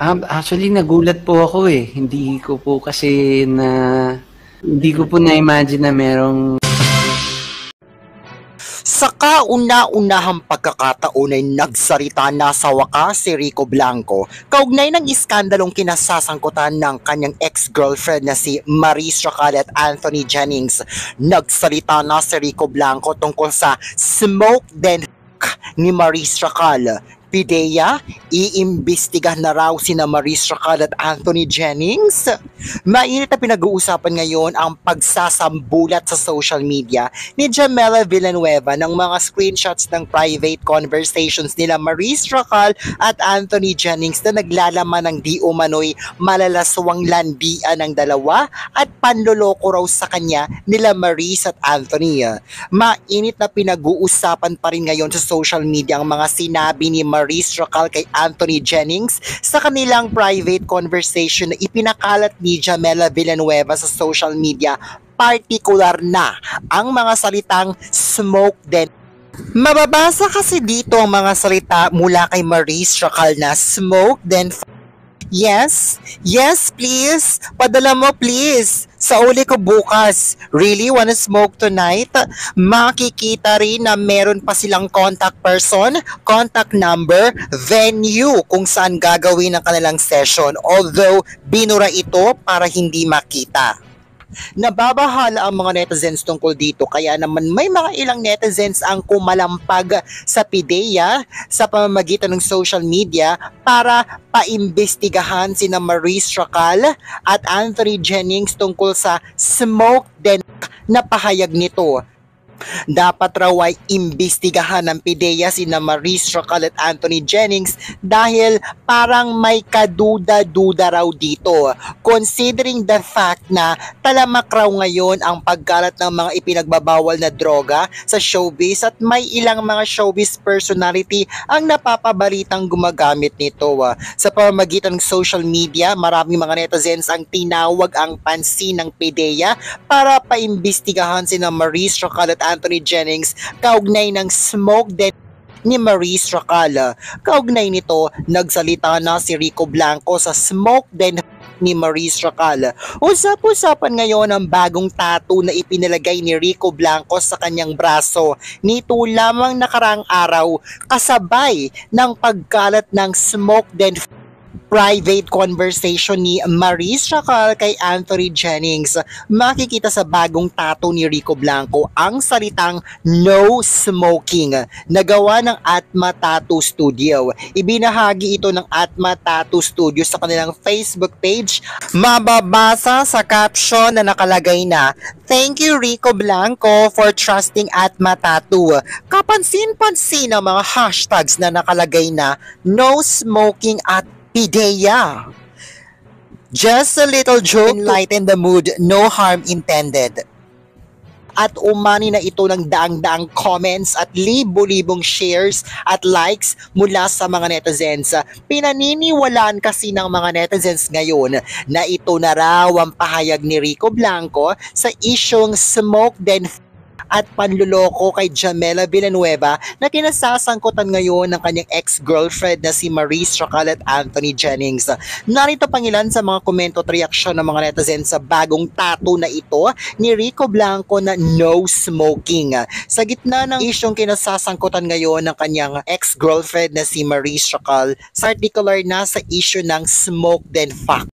Actually nagulat po ako eh. Hindi ko po na-imagine na merong Sa kauna-unahang pagkakataon ay nagsalita na sa wakas si Rico Blanco kaugnay ng iskandalong kinasasangkutan ng kanyang ex-girlfriend na si Maris Racal at Anthony Jennings. Nagsalita na si Rico Blanco tungkol sa smoke then ni Maris Racal. Pidea, iimbestigahan na raw sina Maris Racal at Anthony Jennings. Mainit na pinag-uusapan ngayon ang pagsasambulat sa social media ni Jamela Villanueva ng mga screenshots ng private conversations nila Maris Racal at Anthony Jennings na naglalaman ng di umano'y malalaswang landian ng dalawa at panloloko raw sa kanya nila Maris at Anthony. Mainit na pinag-uusapan pa rin ngayon sa social media ang mga sinabi ni Maris Racal kay Anthony Jennings sa kanilang private conversation na ipinakalat ni Jamela Villanueva sa social media, partikular na ang mga salitang smoke then. Mababasa kasi dito ang mga salita mula kay Maris Racal na smoke then yes, yes please, padala mo please. Sa uli ko bukas, really wanna smoke tonight? Makikita rin na meron pa silang contact person, contact number, venue kung saan gagawin ang kanilang session. Although, binura ito para hindi makita. Nababahala ang mga netizens tungkol dito kaya naman may mga ilang netizens ang kumalampag sa PIDEA sa pamamagitan ng social media para paimbestigahan sina Maris Racal at Anthony Jennings tungkol sa smoke then na pahayag nito. Dapat raw ay imbestigahan ng PIDEA sina Maris Racal at Anthony Jennings dahil parang may kaduda-duda raw dito, considering the fact na talamak raw ngayon ang pagkalat ng mga ipinagbabawal na droga sa showbiz at may ilang mga showbiz personality ang napapabalitang gumagamit nito. Sa pamamagitan ng social media, maraming mga netizens ang tinawag ang pansin ng PIDEA para paimbestigahan sina Maris Racal at Anthony Jennings kaugnay ng smoke then ni Maris Racal. Kaugnay nito, nagsalita na si Rico Blanco sa smoke then ni Maris Racal. Usap-usapan ngayon ang bagong tattoo na ipinalagay ni Rico Blanco sa kanyang braso. Nito lamang nakaraang araw kasabay ng pagkalat ng smoke then private conversation ni Maris Racal kay Anthony Jennings. Makikita sa bagong tattoo ni Rico Blanco ang salitang no smoking na gawa ng Atma Tattoo Studio. Ibinahagi ito ng Atma Tattoo Studio sa kanilang Facebook page. Mababasa sa caption na nakalagay na, "Thank you Rico Blanco for trusting Atma Tattoo." Kapansin-pansin ang mga hashtags na nakalagay na no smoking at PIDEA. Just a little joke to lighten the mood, no harm intended. At umani na ito ng daang-daang comments at libo-libong shares at likes mula sa mga netizens. Pinaniniwalaan kasi ng mga netizens ngayon na ito na raw ang pahayag ni Rico Blanco sa isyong smoke then at panluloko kay Jamela Villanueva na kinasasangkutan ngayon ng kanyang ex-girlfriend na si Maris Racal at Anthony Jennings. Narito pang ilan sa mga komento at reaksyon ng mga netizens sa bagong tattoo na ito ni Rico Blanco na no smoking. Sa gitna ng isyong kinasasangkutan ngayon ng kanyang ex-girlfriend na si Maris Racal, particular na sa issue ng smoke then fuck.